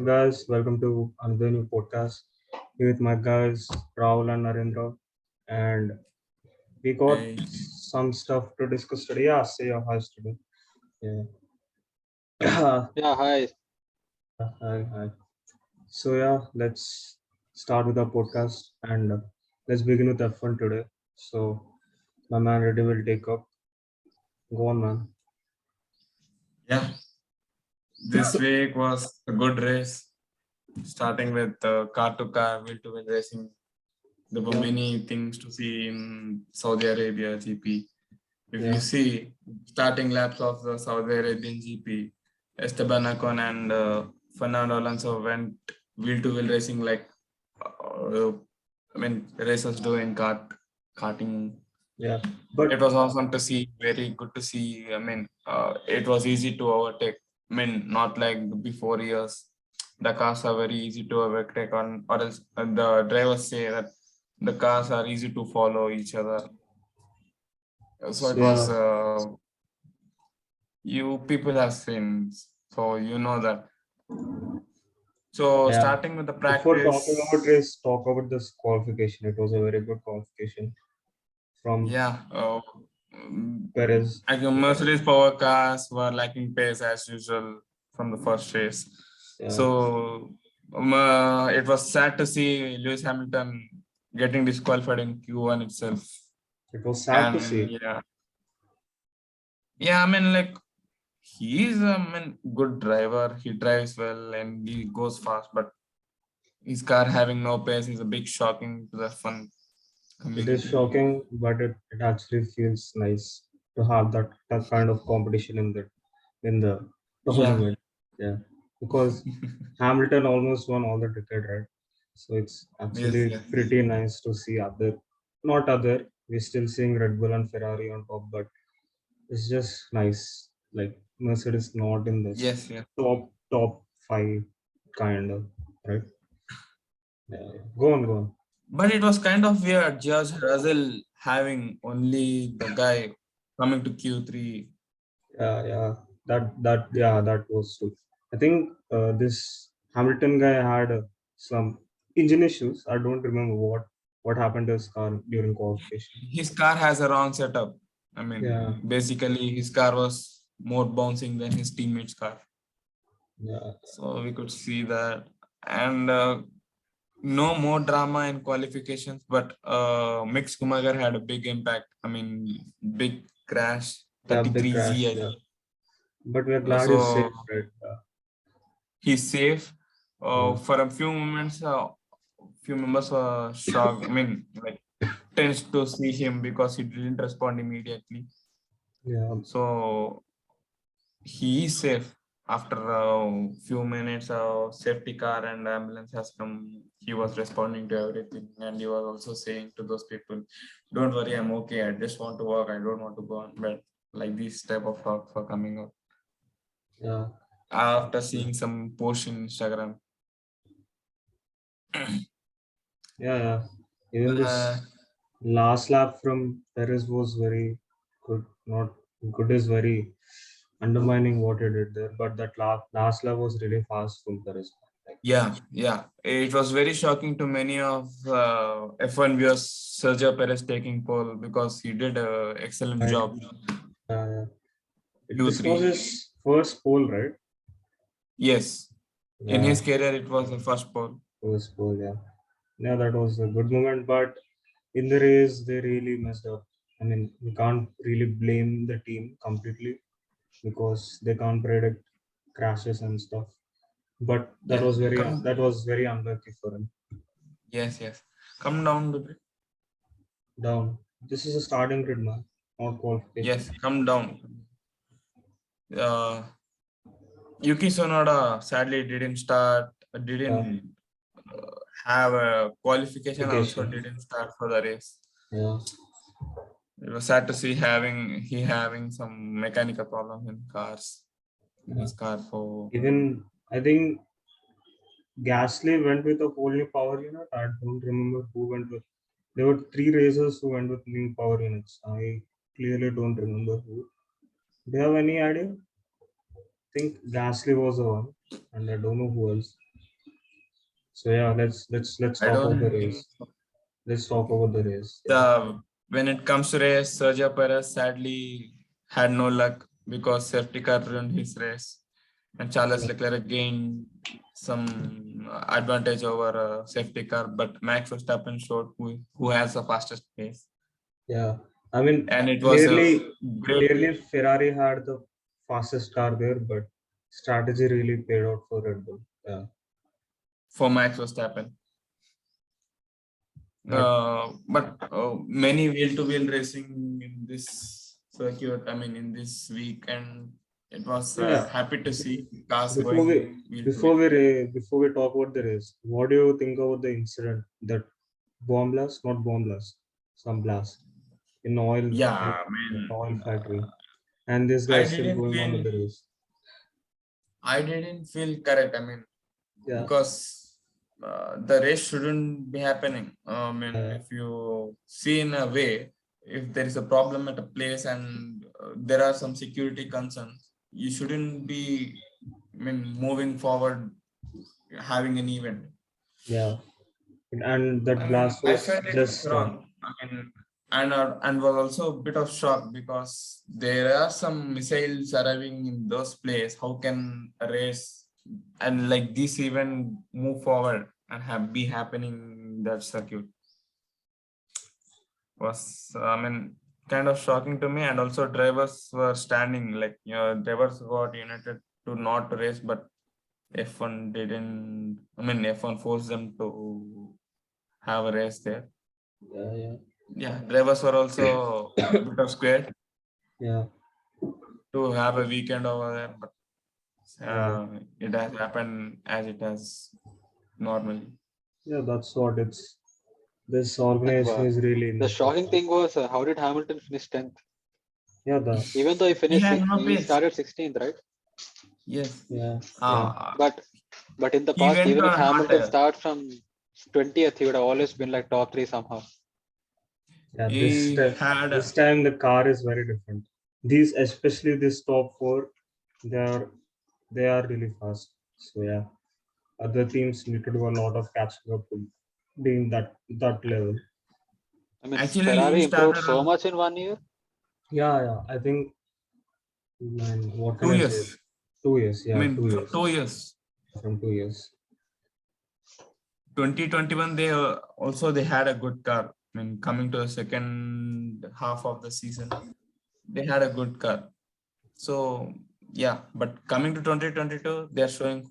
Guys, welcome to another new podcast. Here with my guys Rahul and Narendra, and we got Hey, some stuff to discuss today. Yeah, say your hi today. Yeah, yeah, Yeah, hi. hi. So yeah, let's start with our podcast and let's begin with F1 today. So my man Reddy will take up. Go on, man. yeah, this week was a good race, starting with car to car, wheel to wheel racing. There were Yeah, many things to see in Saudi Arabia GP. If you yeah, see starting laps of the Saudi Arabian GP, Esteban Ocon and Fernando Alonso went wheel to wheel racing like racers do in karting. yeah. It But was awesome to see, very good to see. It was easy to overtake. Not like before years. The cars are very easy to overtake on, or else the drivers say that the cars are easy to follow each other. So it yeah, was, you people have seen, so you know that. So yeah. starting with the Before talking about practice, race, talk about this qualification. It was a very good qualification from yeah, Perez. like Mercedes power cars were lacking pace as usual from the first race. Yeah, So it was sad to see Lewis Hamilton getting disqualified in Q1 itself. it was sad to And see. yeah, like he's good driver. He drives well and he goes fast, but his car having no pace is a big shocking to the fun It is community. shocking, but it actually feels nice to have that kind of competition in the Yeah. tournament. Yeah, because Hamilton almost won all the ticket, right? So it's Yes, actually yes. pretty nice to see not other. We're still seeing Red Bull and Ferrari on top, but it's just nice. Like Mercedes not in this Yes, yes. top five kind of, right? Yeah. Go on, go on. But it was kind of weird, George Russell having only the guy coming to Q3. Yeah. That was true. I think this Hamilton guy had some engine issues. I don't remember what happened to his car during qualification. His car has a wrong setup. Yeah, Basically, his car was more bouncing than his teammate's car. yeah, So we could see that. And no more drama in qualifications, but Mick Schumacher had a big impact. Big crash, yeah. Big 33Z, crash. I Yeah, think. but we're glad he's safe, So right? he's safe. Yeah, For a few moments, few members were shocked. Like tense to see him because he didn't respond immediately. yeah, So he is safe. After a few minutes, a safety car and ambulance has come. He was responding to everything, and he was also saying to those people, "Don't worry, I'm okay. I just want to work. I don't want to go on bed." Like these type of talks were coming up yeah, after seeing some post in Instagram. yeah. Even Uh, this last lap from Perez was very good. Not good is very undermining what he did there, but that last lap was really fast from Perez. Like, Yeah. It was very shocking to many of F1 viewers, Sergio Perez taking pole because he did an excellent right. job. Uh, this was Q3. his first pole, right? Yes. In Yeah, his career, it was the first pole. first pole. Yeah, yeah, that was a good moment. But in the race, they really messed up. I mean, we can't really blame the team completely because they can't predict crashes and stuff. But that Yeah. was very Come. that was very unlucky for him. Yes. Come down to bit. Down. This is a starting grid, man, not qualification. Yes, come down. Uh, Yuki Tsunoda sadly didn't start, Yeah, didn't have a qualification, also qualification. didn't start for the race. Yeah, It was sad to see having some mechanical problems in cars in yeah. his car. So Even I think Gasly went with a whole new power unit. I don't remember who went with. There were three racers who went with new power units. I clearly don't remember who. Do you have any idea? I think Gasly was the one, and I don't know who else. So yeah, let's I talk about the don't think race. Let's talk about the race. when it comes to race, Sergio Perez sadly had no luck because safety car ruined his race, and Charles Yeah. Leclerc gained some advantage over safety car, but Max Verstappen showed who has the fastest pace, Yeah. I mean, and it was a clearly, great clearly Ferrari had the fastest car there, but strategy really paid out for Red Bull. Yeah. for Max Verstappen. But But many wheel-to-wheel racing in this circuit, I mean, in this week, and it was yeah, happy to see cars before we going wheel-to-wheel. before we talk about the race, what do you think about the incident that bomb blast, not bomb blast, some blast in Yeah, like, I mean, oil factory, and this guy I is still didn't going on with feel the race. I didn't feel correct. I mean, Yeah. because the race shouldn't be happening. I mean, Uh, if you see in a way, if there is a problem at a place and there are some security concerns, you shouldn't be, I mean, moving forward, having an event. yeah. And I that mean, blast I was felt it was just wrong. I mean, and was also a bit of shock because there are some missiles arriving in those places. How can a race and like this event move forward and have be happening in that circuit? Was I mean kind of shocking to me, and also drivers were standing like drivers got united to not race, but F1 didn't. I mean, F1 forced them to have a race there. yeah, yeah, Yeah, drivers were also a bit of scared yeah, to have a weekend over there, but yeah. it has happened as it has normally. Yeah, that's what it's. This And organization is really the messed up. shocking thing was how did Hamilton finish 10th? Yeah, the Even though he He finished, had no he pace. started 16th, right? Yes. yeah, yeah, Uh, But in the he past, went even if on hot Hamilton air. starts from 20th, he would have always been like top three somehow. yeah. He had This time the car is very different. These, especially this top four, they are they are really fast. So yeah, other teams need to do a lot of catching up to be in that level. I mean, actually he Ferrari improved started so on much in 1 year. Yeah, yeah. I think, man, what can two I say? years. 2 years. I Yeah, mean, 2 years. 2 years. From 2 years. 2021, they also they had a good car. I mean, coming to the second half of the season, they had a good car. So yeah, but coming to 2022, they're showing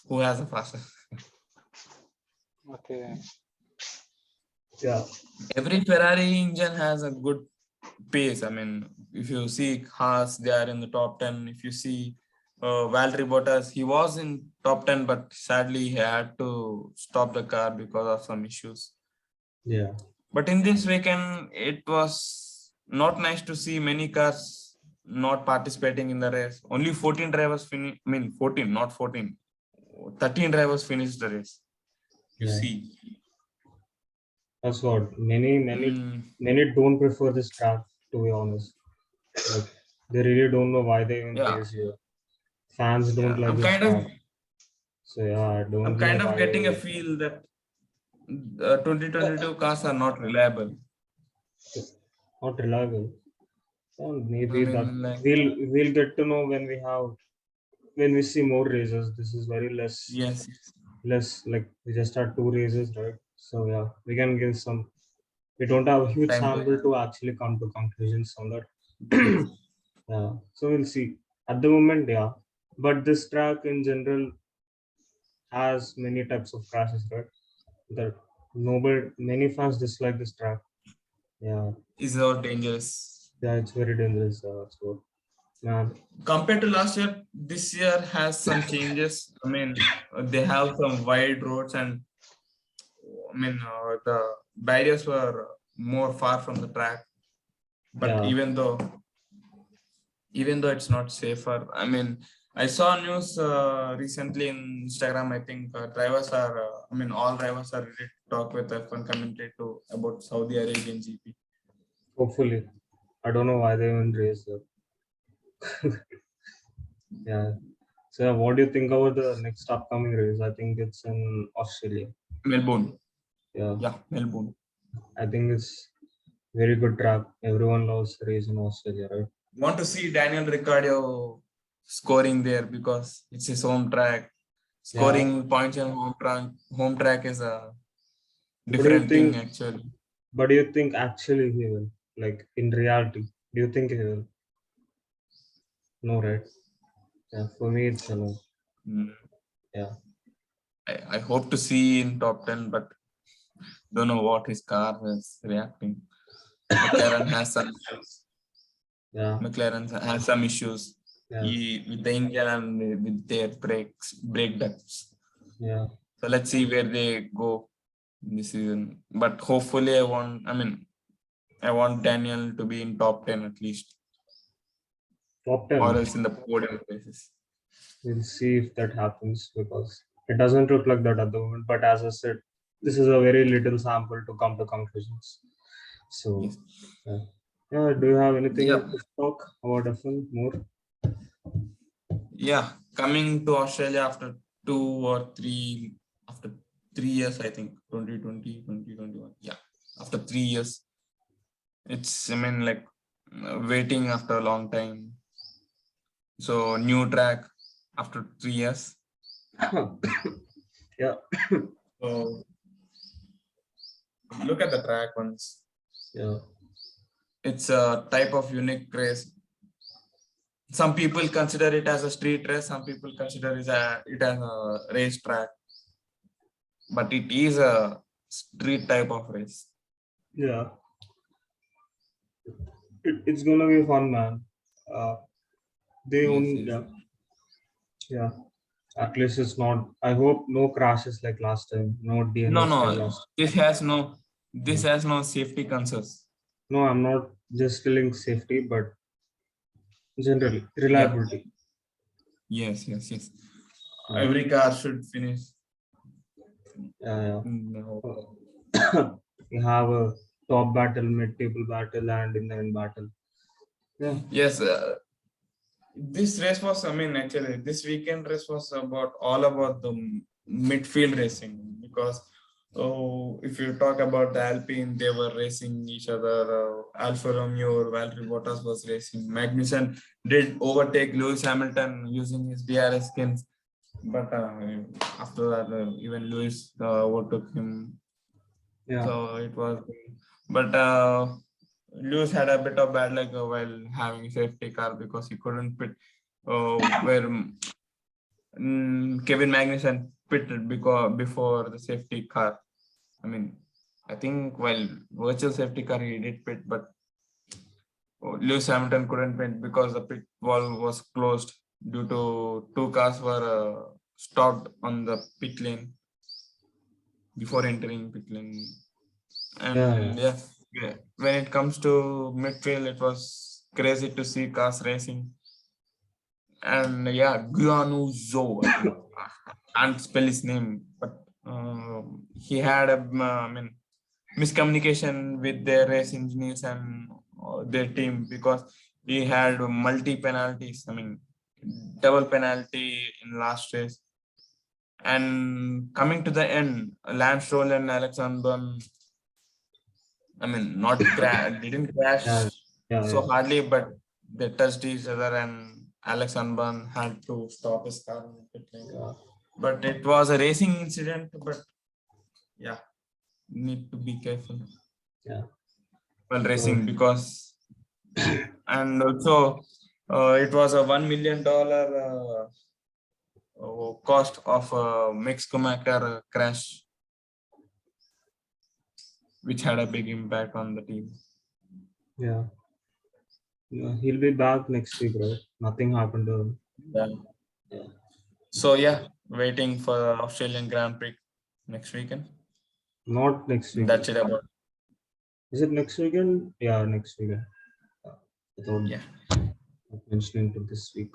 who has a faster. Okay. Yeah, Every Ferrari engine has a good pace. I mean, if you see Haas, they are in the top 10. If you see Valtteri Bottas, he was in top 10, but sadly he had to stop the car because of some issues. yeah, But in this weekend, it was not nice to see many cars not participating in the race. Only 14 drivers finished. I mean, 14, not 14. 13 drivers finished the race. You yeah. see. That's what many don't prefer this track, to be honest. Like they really don't know why they even Yeah, race here. Fans don't yeah. like this track. So yeah, I I'm don't know kind of why. getting a feel that 2022 cars are not reliable. Not reliable. Well, I maybe that mean, like, we'll get to know when we see more races. This is very yes, less like we just had 2 races, right? So yeah, we can give some. We don't have a huge time to sample to actually come to conclusions on that. yes. Yeah, so we'll see. At the moment, yeah, but this track in general has many types of crashes, right? That many fans dislike this track. Yeah, Is so dangerous. yeah, it's very dangerous. So, man, Compared to last year, this year has some changes. I mean, they have some wide roads, and I mean, the barriers were more far from the track. But yeah, even though it's not safer, I mean, I saw news recently in Instagram. I think drivers are, I mean, all drivers are ready to talk with F1 commentator about Saudi Arabian GP. hopefully. I don't know why they even raised that. Yeah, So what do you think about the next upcoming race? I think it's in Australia. Melbourne. Yeah, Yeah, Melbourne. I think it's very good track. Everyone loves race in Australia, right? Want to see Daniel Ricciardo scoring there because it's his home track. Scoring points on home track is a What do you different thing think? actually. But do you think actually he will? Like in reality, do you think he will? No, right? Yeah, for me it's a no. Mm. Yeah, I hope to see in top 10, but don't know what his car is reacting. McLaren has some issues. yeah, McLaren has some issues yeah, with the engine and with their brake ducts. yeah. So let's see where they go this season. But hopefully, I want Daniel to be in top 10 at least, Top or 10. else in the podium places. We'll see if that happens because it doesn't look like that at the moment. But as I said, this is a very little sample to come to conclusions. So, Yes. yeah. Yeah, do you have anything Yeah. to talk about F1 more? Yeah. Coming to Australia after 3 years, I think 2020, 2021. Yeah. After 3 years. It's, waiting after a long time. So new track after 3 years. Yeah, So look at the track once. yeah, It's a type of unique race. Some people consider it as a street race. Some people consider it as a race track. But it is a street type of race. yeah. It's gonna be fun, man. Uh, they Yes, own, yes. yeah, yeah. At least it's not. I hope no crashes like last time. No No, DNS like no. last. This has no safety concerns. No, I'm not just killing safety, but generally Yeah. reliability. Yes, yes, yes. Yeah, Every car should finish. yeah, No. yeah. You have a top battle, mid-table battle, and in the end battle. Yeah, Yes, this race was, actually, this weekend race was all about the midfield racing because if you talk about the Alpine, they were racing each other. Alfa Romeo or Valtteri Bottas was racing. Magnussen did overtake Lewis Hamilton using his DRS skins, but after that, even Lewis overtook him. yeah, So it was, but Lewis had a bit of bad luck while having a safety car because he couldn't pit where Kevin Magnussen pitted before the safety car. I think while virtual safety car he did pit, but Lewis Hamilton couldn't pit because the pit wall was closed due to two cars were stopped on the pit lane before entering pit lane. yeah, And yeah, when it comes to midfield, it was crazy to see cars racing. And yeah, Guanu Zhou, I think. I can't spell his name, but he had a miscommunication with their race engineers and their team because he had multi penalties. Double penalty in last race. And coming to the end, Lance Stroll and Alex Albon, not didn't crash yeah, yeah, so yeah. hardly, but they touched each other, and Alex Albon had to stop his car in the pit lane. Yeah. But it was a racing incident, but yeah, need to be careful Yeah. while So, racing because, and also it was a $1 million cost of a Mick Schumacher crash, which had a big impact on the team. yeah. Yeah, he'll be back next week, right? Nothing happened to him. Yeah. Yeah. So yeah, waiting for the Australian Grand Prix next weekend. Not next weekend. That's it about. Is it next weekend? Yeah, next weekend. I thought Yeah. mentioning to this week,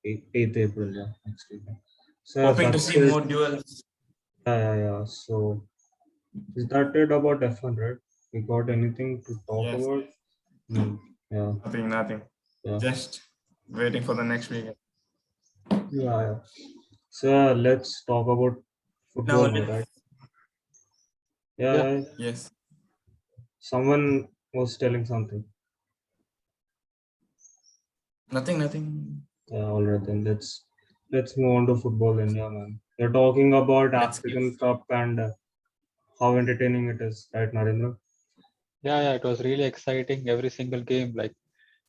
8th April, yeah, next weekend. So Hoping to that's see it. more duels. Yeah. So is that it about F1, right? We got anything to talk Yes. about? Yeah, Nothing. yeah, Just waiting for the next weekend. Yeah, yeah. So let's talk about Now, football now, right? Yeah, Yeah. yeah. yes. Someone was telling something. Nothing. Yeah, all right then. Let's move on to football then, yeah, man. You're talking about Let's give. African Cup and how entertaining it is, right, Narendra? Yeah, it was really exciting. Every single game, like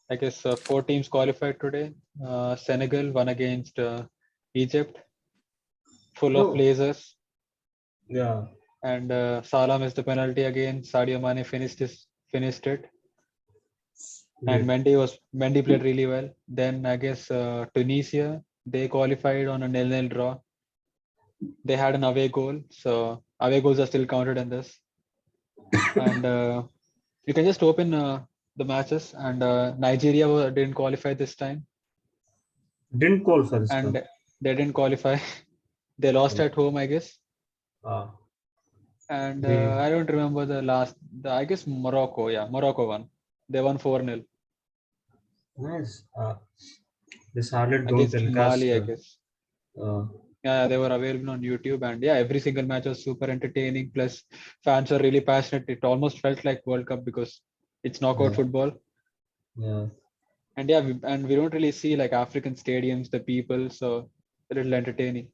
I guess 4 teams qualified today. Senegal won against Egypt, full of Oh, lasers, yeah. and Salah missed the penalty again. Sadio Mane finished it, and Great. Mendy played really well. Then I guess Tunisia, they qualified on a 0-0 draw. They had an away goal, so away goals are still counted in this. And you can just open the matches. And Nigeria didn't qualify this time, Didn't call for this and time. they didn't qualify. They lost Oh, at home, I guess. ah, And we I don't remember the last. I guess Morocco. Yeah, Morocco won. They won 4-0 nice. They started don't against telecast. Mali, I guess. Uh, Yeah, they were available on YouTube, and yeah, every single match was super entertaining. Plus, fans are really passionate. It almost felt like World Cup because it's knockout yeah, football. yeah. And yeah, we don't really see like African stadiums, the people, so a little entertaining.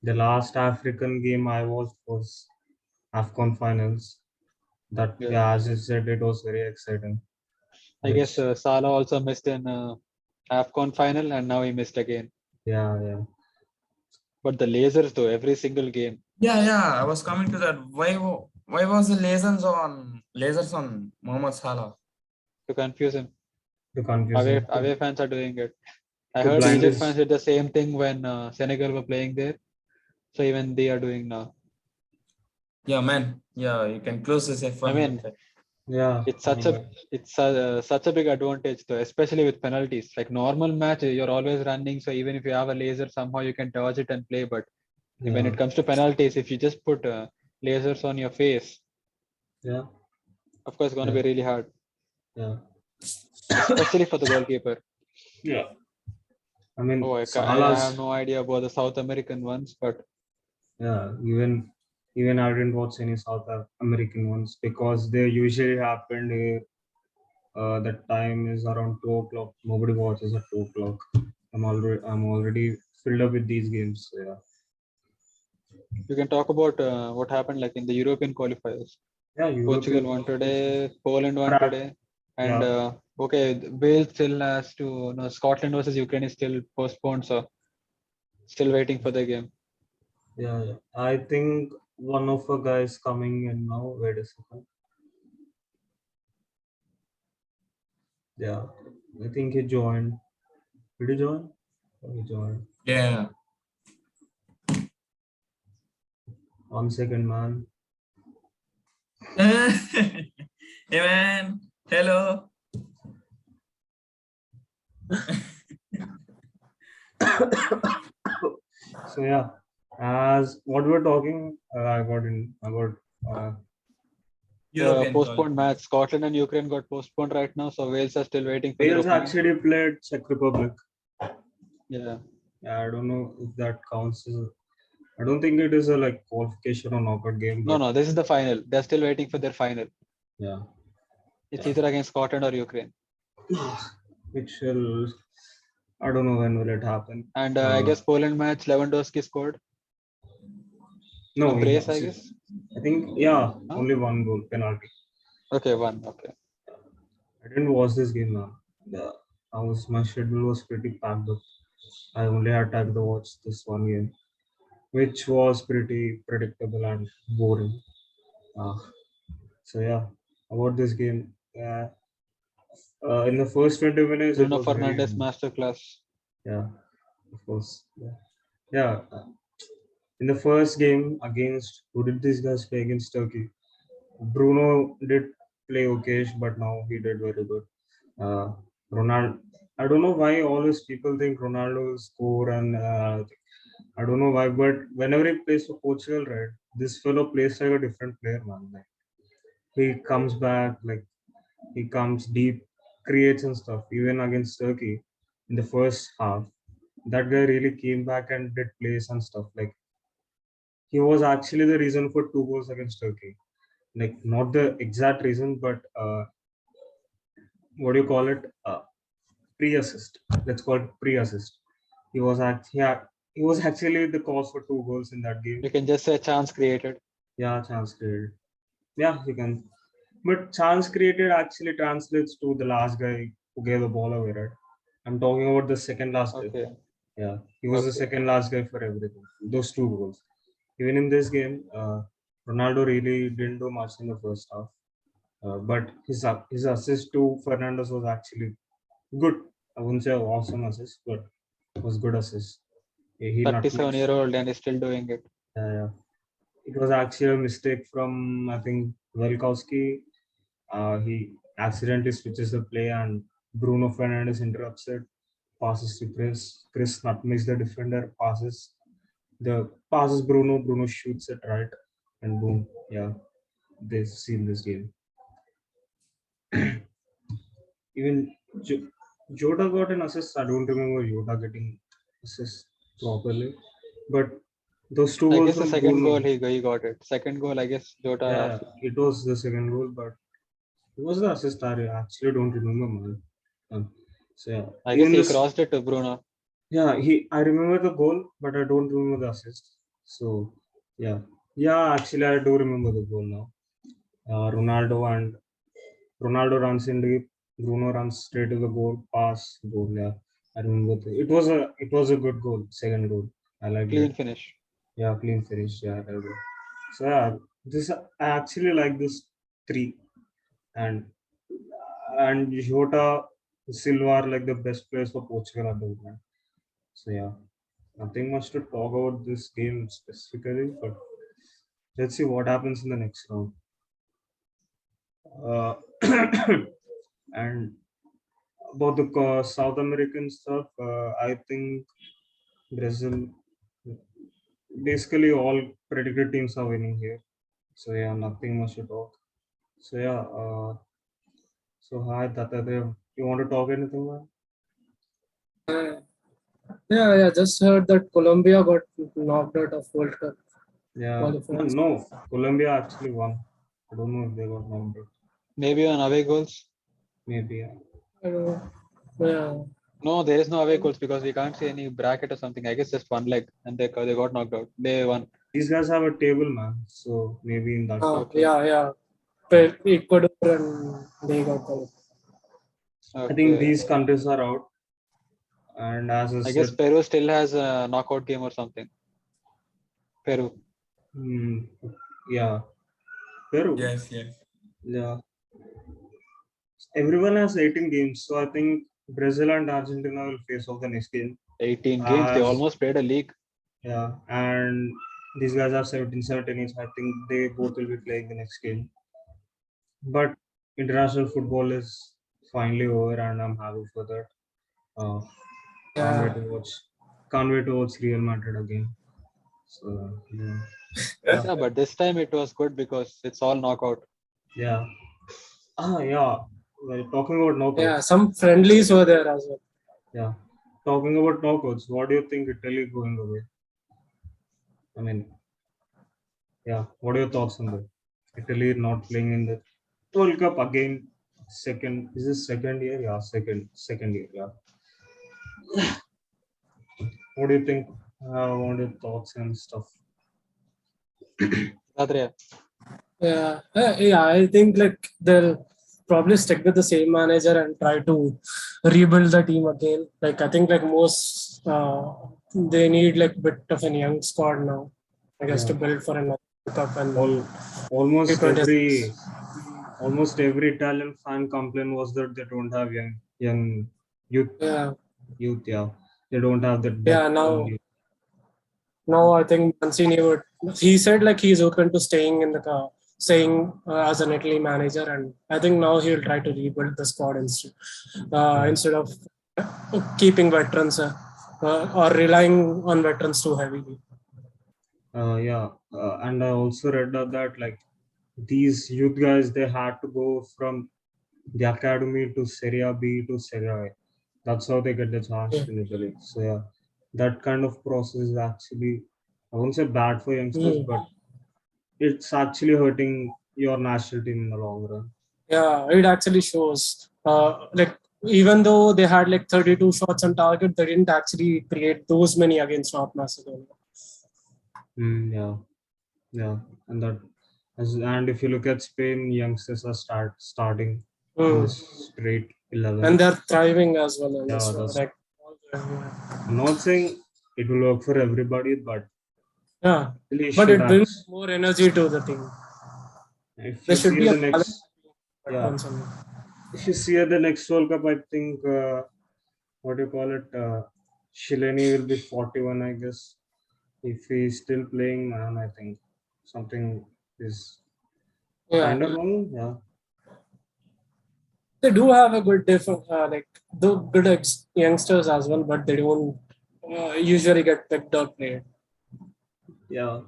The last African game I watched was AFCON finals. That, Yeah, yeah, as you said, it was very exciting. I guess Which, Salah also missed in AFCON final, and now he missed again. yeah, yeah. But the lasers, though, every single game Yeah. I was coming to that. Why was the lasers on Mohamed Salah? to confuse him. To confuse him. Away fans are doing it. I To heard blind Egypt fans his, did the same thing when Senegal were playing there. So even they are doing now. Yeah, man. Yeah, you can close this I F1 with mean, that. yeah, it's I such mean, a such a big advantage though, especially with penalties. Like normal match, you're always running, so even if you have a laser, somehow you can dodge it and play. But when yeah, it comes to penalties, if you just put lasers on your face, yeah, of course, it's going to yeah, be really hard, yeah. especially for the goalkeeper. Yeah. I mean, Oh, I have Salah's, no idea about the South American ones, but yeah, even I didn't watch any South American ones because they usually happened here. That time is around 2 o'clock. Nobody watches at 2 o'clock. I'm already filled up with these games. So yeah, you can talk about what happened like in the European qualifiers. yeah, Portugal European won qualifiers. today, Poland won Prague, today, and yeah, okay, Wales still has to. No, Scotland versus Ukraine is still postponed, so still waiting for the game. yeah, yeah. I think one of the guys coming in now. Wait a second. Yeah, I think he joined. Did he join? Oh, he joined. Yeah. 1 second, man. Hey, man. Hello. So yeah, as what we're talking, I got in. I got. Uh, The European postponed qualifier. match, Scotland and Ukraine got postponed right now, so Wales are still waiting for their Wales opponent. actually played Czech Republic. Yeah, Yeah, I don't know if that counts as. I don't think it is a like qualification or knockout game, no, but no, this is the final. They're still waiting for their final. yeah, It's either against Scotland or Ukraine. which will. I don't know when will it happen. And I guess Poland match, Lewandowski scored a No, he brace, I has. guess. I think yeah, Huh? only one goal penalty. Okay, one. Okay. I didn't watch this game now. The my schedule was pretty packed up. I only had time to watch this one game, which was pretty predictable and boring. Uh, so yeah, about this game, in the first 20 minutes, it Bruno was very Fernandes masterclass. yeah, of course, yeah, yeah. In the first game against who did these guys play against Turkey? Bruno did play okay, but now he did very good. Ronaldo, I don't know why always people think Ronaldo will score, and I don't know why, but whenever he plays for Portugal, right, this fellow plays like a different player, man. Like he comes back, like he comes deep, creates and stuff. Even against Turkey in the first half, that guy really came back and did plays and stuff. Like he was actually the reason for 2 goals against Turkey. Like not the exact reason, but what do you call it? Pre-assist. Let's call it pre-assist. He was he was actually the cause for 2 goals in that game. You can just say chance created. Yeah, chance created. Yeah, you can. But chance created actually translates to the last guy who gave the ball away, right? I'm talking about the second last guy. Okay. Yeah, he was the Okay. second last guy for everything. Those 2 goals. Even in this game, Ronaldo really didn't do much in the first half. But his assist to Fernandes was actually good. I wouldn't say awesome assist, but it was good assist. He 37-year-old and he's still doing it. yeah. It was actually a mistake from I think Velkowski. He accidentally switches the play and Bruno Fernandes interrupts it, passes to Chris. Chris nutmegs the defender, passes Bruno. Bruno shoots it right, and boom, yeah, they seal this game. Even Jota got an assist. I don't remember Jota getting assist properly, but those 2 goals I guess the from second Bruno. goal he got it. Second goal, I guess Jota. Yeah, it was the second goal, but it was the assist. I actually don't remember, man. So yeah, I guess even he this, crossed it to Bruno. yeah, I remember the goal, but I don't remember the assist. So yeah, actually I do remember the goal now. Ronaldo runs in deep. Bruno runs straight to the goal, pass, goal. Yeah, I remember. It was a good goal. Second goal. I liked Clean it. finish. Yeah, clean finish. Yeah, there we go. So yeah, I actually like this three, and Jota, Silva are like the best players for Portugal at the moment. So yeah, nothing much to talk about this game specifically, but let's see what happens in the next round. Uh, and about the South American stuff, I think Brazil, basically all predicted teams are winning here. So yeah, nothing much to talk. So yeah, so hi Dattadev, you want to talk anything, man? Yeah. Just heard that Colombia got knocked out of World Cup Yeah, qualifiers. no, Colombia actually won. I don't know if they got knocked out. Maybe on away goals. Maybe yeah. I don't know. Yeah. No, there is no away goals because we can't see any bracket or something. I guess just one leg and they got knocked out. They won. These guys have a table, man. So maybe in that. Okay. Yeah. Ecuador and they got qualified. I think Okay. these countries are out. And as I I said, guess Peru still has a knockout game or something. Peru. yeah, Peru. Yes. Yeah. Everyone has 18 games. So I think Brazil and Argentina will face off the next game. 18 games. They As- almost played a league. Yeah. And these guys are 17 each. I think they both will be playing the next game. But international football is finally over and I'm happy for that. Can't wait to watch. Can't wait to watch Real Madrid again. So yeah. Yeah, but this time it was good because it's all knockout. Yeah. Yeah. Well, talking about knockouts. Yeah, some friendlies were there as well. Yeah. Talking about knockouts, what do you think Italy going away? I mean, yeah. What are your thoughts on that? Italy not playing in the World Cup again. Second, is this second year? Yeah, second year. Yeah. What do you think? What are your thoughts and stuff? Adria. Yeah, I think like they'll probably stick with the same manager and try to rebuild the team again. Like I think like most they need like bit of a young squad now, I guess, to build for another cup and Almost T20. every Italian fan complaint was that they don't have young youth. Yeah. They don't have that. Yeah, now I think Mancini would. He said like he's open to staying as an Italy manager, and I think now he'll try to rebuild the squad instead of keeping veterans or relying on veterans too heavily. And I also read that like these youth guys, they had to go from the academy to Serie B to Serie A. That's how they get the chance in Italy. So yeah, that kind of process is actually, I won't say bad for youngsters, Mm. but it's actually hurting your national team in the long run. Yeah, it actually shows. Like even though they had like 32 shots on target, they didn't actually create those many against North Macedonia. Yeah, yeah, and and if you look at Spain, youngsters are starting in Mm. this straight 11. And they're thriving as well in this Yeah, one. that's. Like, I'm not saying it will work for everybody, but yeah, really but should it brings act. more energy to the team. If There you should see be at a the balance. next, But yeah, once in- if you see at the next World Cup, I think what do you call it? Shileni will be 41, I guess. If he's still playing, man, I think something is Yeah, kind of wrong. Yeah, they do have a good like the good youngsters as well, but they don't usually get picked up played. yeah,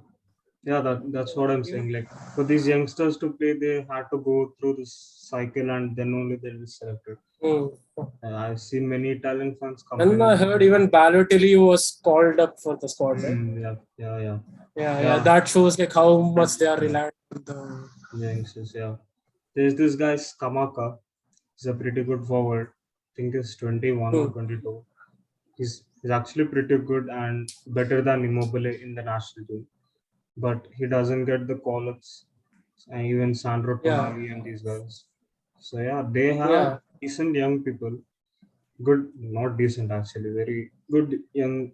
yeah. That's what I'm saying. Like for these youngsters to play, they had to go through this cycle, and then only they'll be selected. Mm. I've seen many Italian fans And I complaining heard about it. even Balotelli was called up for the squad, right? Yeah, yeah, yeah, Yeah. yeah. That shows like how much they are reliant on the. Youngsters, yeah. There's this guy Skamaka. He's a pretty good forward. I think he's 21 or Mm. 22. He's actually pretty good and better than Immobile in the national team. But he doesn't get the call-ups. And even Sandro Yeah, Tonali and these guys. So yeah, they have yeah, decent young people. Good, not decent actually. Very good young.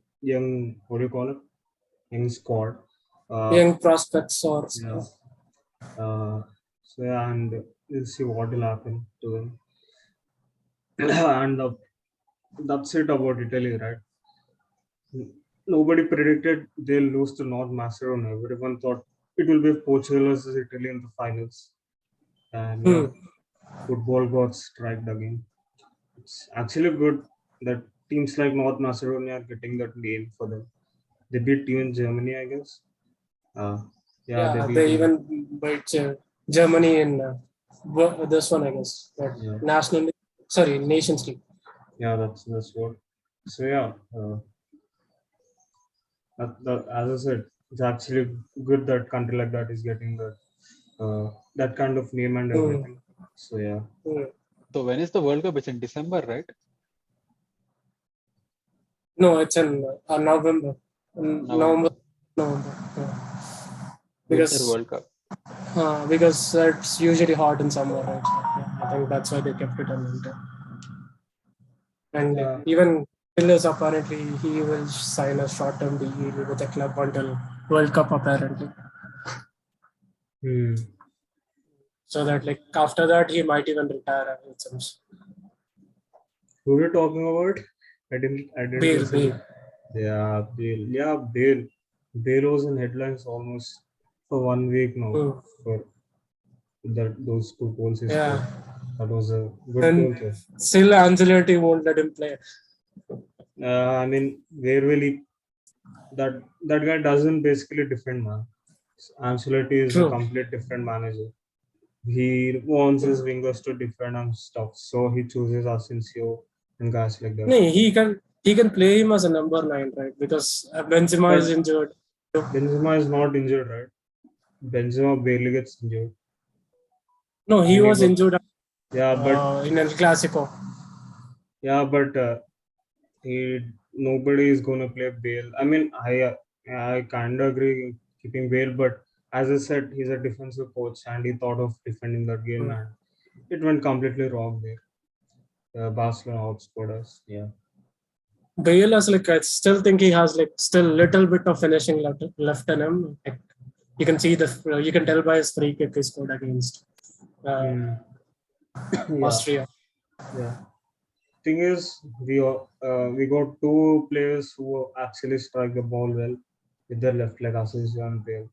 What do you call it? Young squad. Uh, young prospects or yeah. So yeah, and we'll see what will happen to them. And that's it about Italy, right? Nobody predicted they'll lose to North Macedonia. Everyone thought it will be Portugal versus Italy in the finals. And yeah, Hmm. football got striked again. It's actually good that teams like North Macedonia are getting that game for them. They beat even Germany, I guess. Uh, yeah, they Yeah, beat they them. even beat Germany in this one, I guess. Yeah, Nations League. yeah, that's what. So yeah, as I said, it's actually good that country like that is getting that kind of name and Hmm. everything. So yeah, Hmm. So when is the World Cup? It's in December, right? No, it's in November. November. November. Yeah. Winter Because World Cup. because it's usually hot in summer, right? So, yeah, I think that's why they kept it in winter. And yeah. even Villas apparently he will sign a short-term deal with the club until World Cup apparently. Hmm. So that like after that he might even retire. It seems. Who are you talking about? I didn't Bale, listen. Bale. Yeah, Bale. Yeah, Bale. Bale was in headlines almost for 1 week now Hmm. for those two goals he Yeah, scored. That was a good and goal, too. still Ancelotti won't let him play. I mean, where will he? That guy doesn't basically defend, man. Ancelotti is a True. complete different manager. He wants his wingers to defend and stuff, so he chooses Asensio and guys like that. No, he can play him as a number 9, right? Because Benzema is But injured. Benzema is not injured, right? Benzema barely gets injured. No, he When he was got, injured yeah, but in El Clasico. he nobody is gonna play Bale. I mean, I kind of agree keeping Bale, but as I said, he's a defensive coach and he thought of defending that game Hmm. and it went completely wrong there. Barcelona outscored us. Yeah. Bale is like I still think he has like still little bit of finishing left in him. Like, you can tell by his free kick he scored against uh, Hmm. Yeah. Austria. Yeah. Thing is, we got two players who actually strike the ball well with their left leg, Asensio and Bale.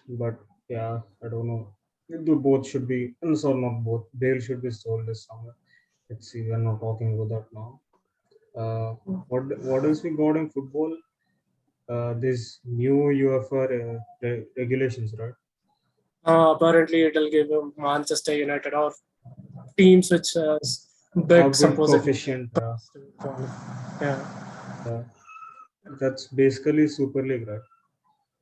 But yeah, I don't know. The both should be, so not both. Bale should be sold this summer. Let's see. We're not talking about that now. What else we got in football? This new UEFA regulations, right? Apparently, it'll give him Manchester United or teams which has A big good supposedly. coefficient. Yeah. Yeah. That's basically Super League, right?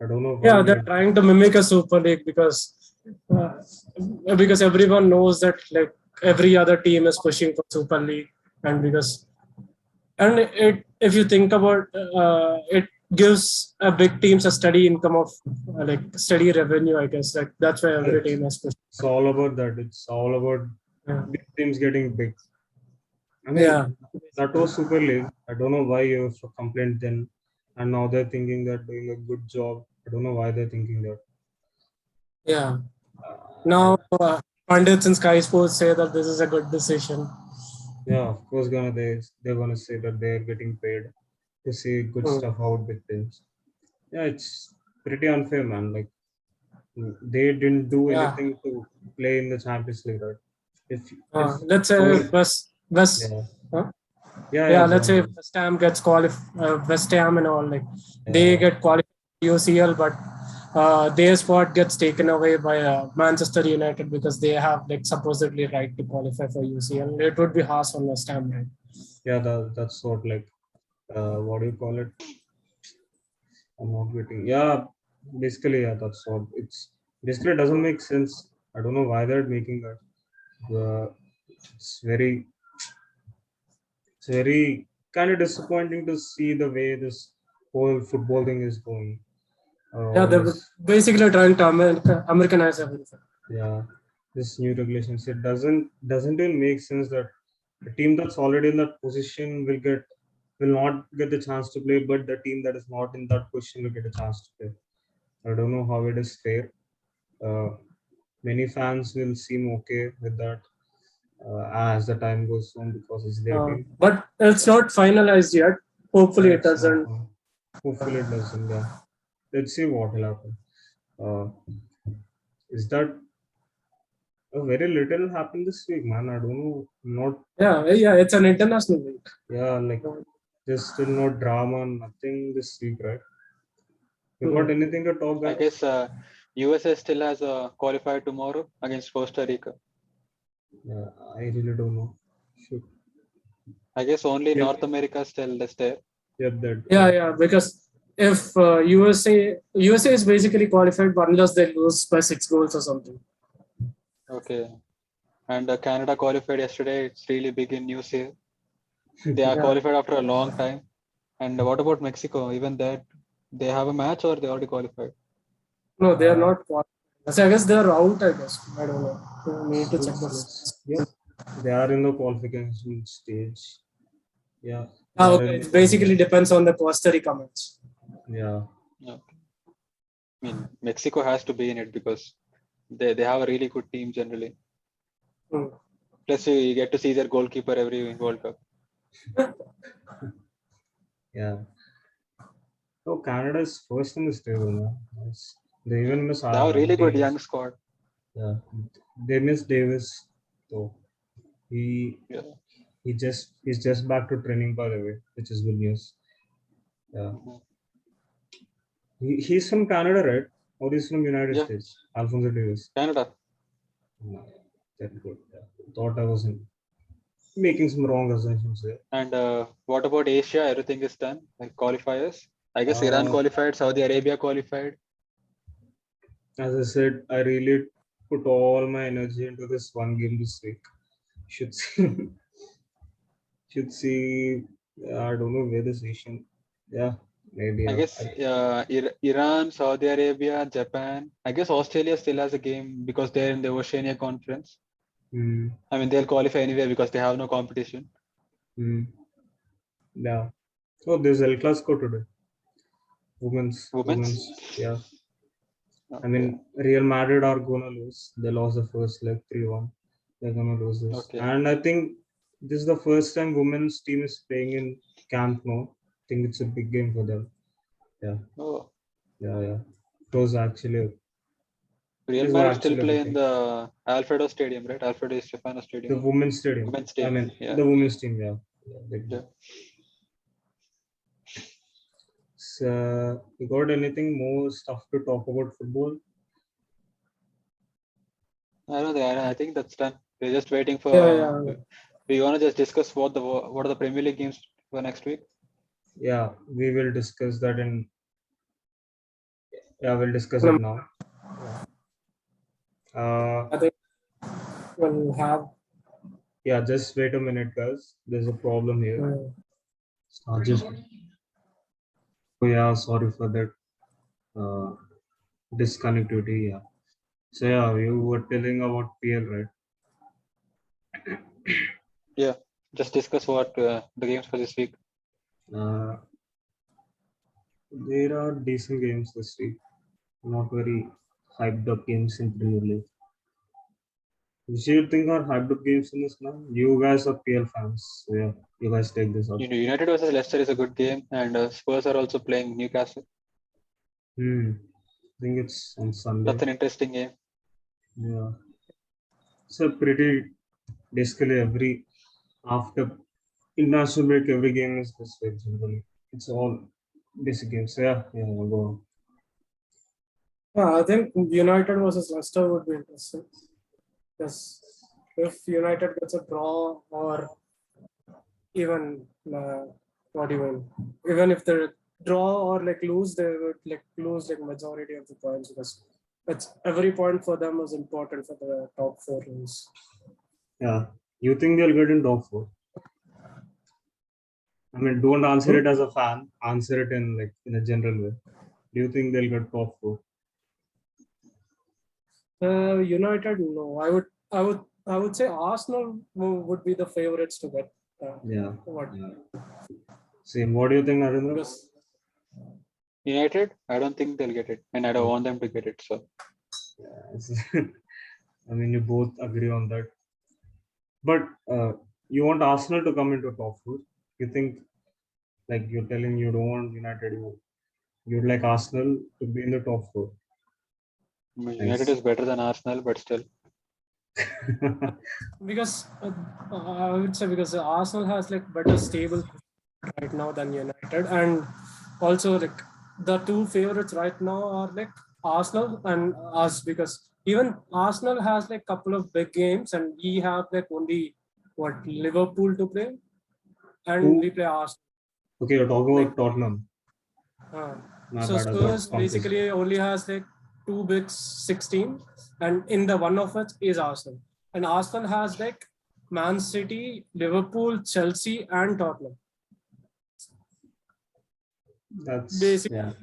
I don't know why Yeah, they're made. trying to mimic a Super League uh, because everyone knows that like every other team is pushing for Super League, and because and it if you think about it gives a big teams a steady income of like steady revenue, I guess. Like that's why every It's, team is pushing. it's all about that. It's all about Yeah, big teams getting big. I yeah, mean, that was Super League. I don't know why you complained then, and now they're thinking they're doing a good job. I don't know why they're thinking that. yeah. I, Now pundits in Sky Sports say that this is a good decision. yeah, of course, they're gonna say that they're getting paid to say good Hmm. stuff out with teams. Yeah, it's pretty unfair, man. Like they didn't do Yeah. anything to play in the Champions League, right? If Let's say only West yeah huh? yeah Yeah, go let's say on. West Ham gets qualified, West Ham and all, like they Yeah, get qualified for UCL, but their spot gets taken away by Manchester United because they have like supposedly right to qualify for UCL. It would be harsh on West Ham, right? yeah, that's sort like what do you call it? I'm not getting. Yeah, basically, yeah, that's what it's basically doesn't make sense. I don't know why they're making that. It's very, it's very kind of disappointing to see the way this whole football thing is going. Yeah, All they're this, basically trying to Americanize everything. yeah, this new regulations. It doesn't even make sense that a team that's already in that position will not get the chance to play, but the team that is not in that position will get a chance to play. I don't know how it is fair. Uh, Many fans will seem okay with that as the time goes on because it's their team. But it's not finalized yet. Hopefully, Yeah, it it's not doesn't. fun. Hopefully it doesn't. Yeah, let's see what will happen. Uh, is that very little happened this week, man? I don't know. Not Yeah, it's an international league. yeah, like there's still no drama, nothing this week, right? You got Hmm. anything to talk, I guys? guess USA still has a qualifier tomorrow against Costa Rica. Yeah, I really don't know. Shoot. I guess only Yep, North America still is there. yep, that. Yeah, because if USA is basically qualified but unless they lose by 6 goals or something. Okay. And Canada qualified yesterday. It's really big in news here. They are Yeah. qualified after a long time. And what about Mexico? Even that they have a match or they already qualified? No, they are Uh, not qualified. So I guess they are out, I guess. I don't know. We need to check this. Yep, they are in the qualification stage. Yeah, they Ah, are okay. in the It basically qualification. depends on the Costa Rica match. Yeah, Okay. I mean, Mexico has to be in it because they have a really good team generally. Hmm. Plus, you get to see their goalkeeper every World Cup. yeah. Oh, Canada is first in this table now. Nice. They even miss They have a really good Davis. young squad. Yeah, they miss Davis. So he Yeah. he's just back to training, by the way, which is good news. Yeah, Mhm. he's from Canada, right? Or he's from United Yeah, States? Alfonso Davis. Canada. No, that good. Yeah. Thought I was making some wrong assumptions there. And what about Asia? Everything is done, like qualifiers. I guess Iran Uh, qualified, Saudi Arabia qualified. as I said, I really put all my energy into this one game this week. Should see, should see. I don't know where this Asian. Yeah, maybe. I Yeah. guess Iran, Saudi Arabia, Japan. I guess Australia still has a game because they're in the Oceania Conference. Hmm. I mean, they'll qualify anyway because they have no competition. Hmm. Yeah. Oh, there's El Clasico today. Women's. Women's. Yeah. I Okay. mean, Real Madrid are gonna lose. They lost the first leg 3-1. They're gonna lose this. Okay. And I think this is the first time women's team is playing in Camp Nou. I think it's a big game for them. Yeah, Oh, yeah. It was actually it Real is Madrid still actually a play big in game. the Alfredo Stadium, right? Alfredo Di Stefano The Stadium. women's stadium. Women's I team. mean Yeah. the women's team, yeah. Big Yeah. game. So you got anything more stuff to talk about football? I don't think. I think that's done. We're just waiting for. Yeah. We want to just discuss what are the Premier League games for next week. Yeah, we will discuss that in. Yeah, we'll discuss it now. I think we'll have. Yeah, just wait a minute, guys. There's a problem here. Just. Oh yeah, sorry for that. Disconnectivity. Yeah. So yeah, you were telling about PL, right? Yeah, just discuss what the games for this week. Uh, there are decent games this week. Not very hyped up games in Premier League. Which you think are hyped up games in this now? You guys are PL fans. So yeah, you guys take this out. United versus Leicester is a good game, and Spurs are also playing Newcastle. I think it's on Sunday. That's an interesting game. Yeah. So pretty basically every after international break, every game is this way generally. It's all basic games. So yeah, I'll go on. I think United versus Leicester would be interesting. Yes, if United gets a draw or even what even if they draw or like lose, they would like lose like majority of the points because it's every point for them is important for the top four race. Yeah. You think they'll get in top four? I mean, don't answer it as a fan. Answer it in like in a general way. Do you think they'll get top four? United, no. I would say Arsenal would be the favorites to get. Yeah. What? Yeah. Same. What do you think, Narendra? Because United, I don't think they'll get it, and I don't want them to get it. So Yeah, I mean, you both agree on that. But you want Arsenal to come into top four? You think, like you're telling you don't want United, you'd like Arsenal to be in the top four. I mean, United is better than Arsenal, but still. because I would say because Arsenal has like better stable right now than United, and also like the two favorites right now are like Arsenal and us because even Arsenal has like couple of big games and we have like only what Liverpool to play and Who? we play Arsenal. Okay, you're talking about Tottenham. My So bad, I got Spurs confused. basically only has like two big 16 and in the one of it is Arsenal. And Arsenal has like Man City, Liverpool, Chelsea and Tottenham. That's Basically,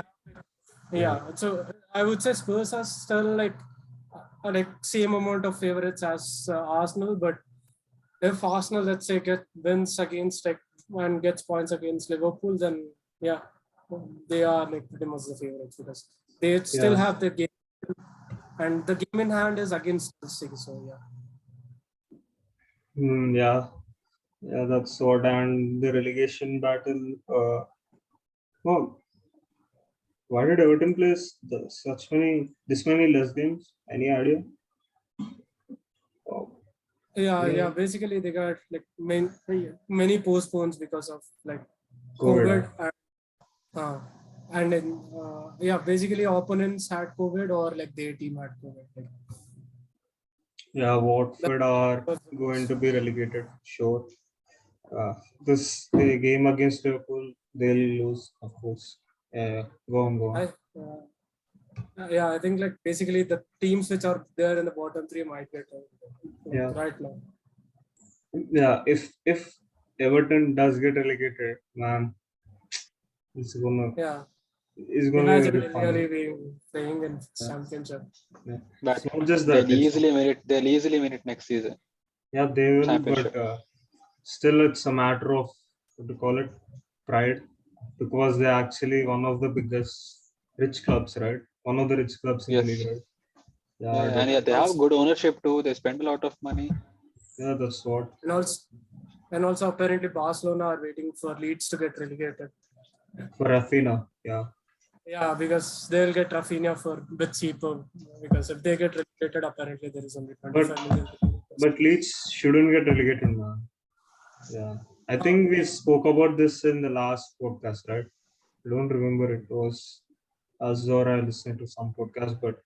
yeah. So I would say Spurs are still like same amount of favorites as Arsenal, but if Arsenal, let's say, wins against like and gets points against Liverpool, then yeah, they are like pretty much the favorites because they still have the game, and the game in hand is against Chelsea. So yeah, that's what. And the relegation battle. Oh, why did Everton play this many less games? Any idea? Oh, yeah. Basically, they got like many postpones because of like COVID. and then basically opponents had COVID or like their team had COVID. Like, yeah, Watford are going to be relegated. Sure. The game against Liverpool, they'll lose, of course. Go on. I think like basically the teams which are there in the bottom three might get right now. Yeah, if Everton does get relegated, man, it's gonna be very fun. Really being playing in championship. Yeah. But it's not just that. They'll easily win it next season. Yeah, they will, but still, it's a matter of what to call it, pride, because they're actually one of the biggest rich clubs, right? One of the rich clubs in the league, right? And they have good ownership too. They spend a lot of money. Yeah, that's what. And also apparently Barcelona are waiting for Leeds to get relegated. For Rafinha, yeah. Yeah, because they'll get Rafinha for a bit cheaper. Because if they get relegated, apparently there is only 25 million. But Leeds shouldn't get relegated, man. Yeah. I think we spoke about this in the last podcast, right? I don't remember. It was us or I listened to some podcast, but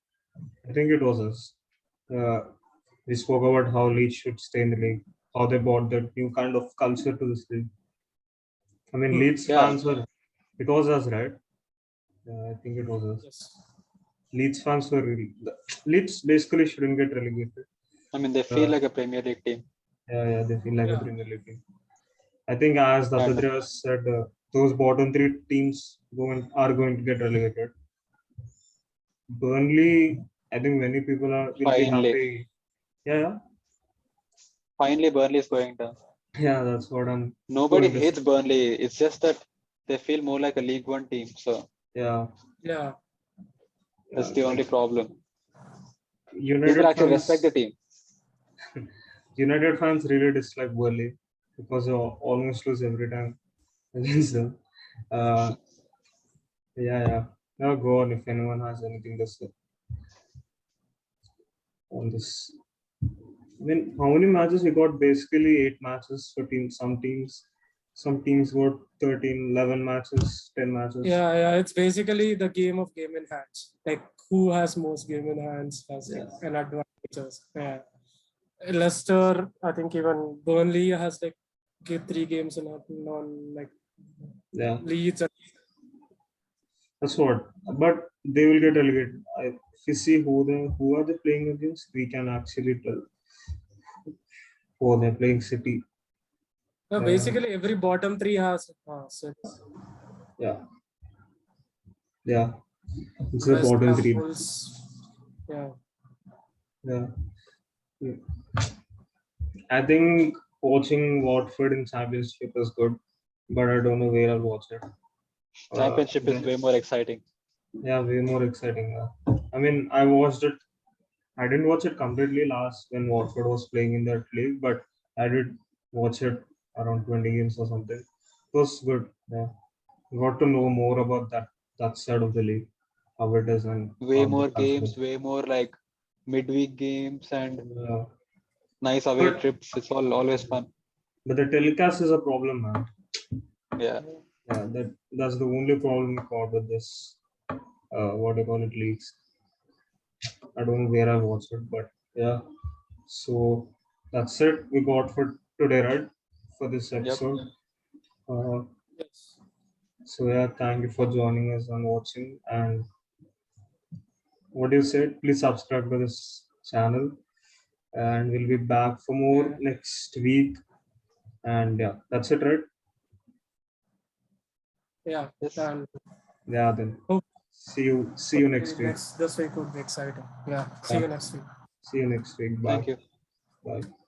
I think it was us. We spoke about how Leeds should stay in the league, how they brought that new kind of culture to this league. I mean, Leeds fans were It was us, right? I think it was us. Yes. Leeds fans were really. Leeds basically shouldn't get relegated. I mean, they feel Uh, like a Premier League team. Yeah, they feel like a Yeah. Premier League team. I think, as And Dattatreya said, those bottom three teams are going to get relegated. Burnley, I think many people will be finally, happy. Yeah, finally, Burnley is going down. yeah, that's what I'm Nobody going to say. hates Burnley. It's just that they feel more like a League One team. So Yeah, Yeah. that's yeah, the only like problem. People United actually respect the fans. team. United fans really dislike Burnley because they almost lose every time against them. Uh, yeah. Now go on if anyone has anything to say on this. I mean, how many matches we got? Basically, 8 matches for teams. Some teams got 13, 11 matches, 10 matches. Yeah. It's basically the game in hands. Like who has most game in hands has like an advantage. Yeah. Leicester, I think even Burnley has like 3 games in on like Yeah, Leeds. that's what. But they will get relegated. If you see who are they playing against, we can actually tell. Oh, they're playing City. No, basically every bottom three has Yeah, yeah. It's the West bottom Ham, three. Wolves. Yeah. Yeah. I think watching Watford in Championship is good, but I don't know where I'll watch it. Championship is way more exciting. Yeah, way more exciting. I mean, I watched it. I didn't watch it completely last when Watford was playing in that league, but I did watch it around 20 games or something. It was good. Yeah, got to know more about that side of the league, how it is and Way how the more fans play. games, way more like midweek games and Yeah. nice away But trips. It's always fun. but the telecast is a problem, man. Yeah. Yeah, that's the only problem we got with this. What do you call it, leagues? I don't know where I watched it, but yeah. So that's it. We got for today, right? For this Yep. episode. Uh, Yes. so yeah, thank you for joining us and watching. And what you said, please subscribe to this channel, and we'll be back for more Yeah. next week. And yeah, that's it, right? Yeah. Yes. And Yeah, then hope see you next week. this week would be exciting. Yeah. See Yeah, you next week. see you next week. Bye. Thank you. Bye.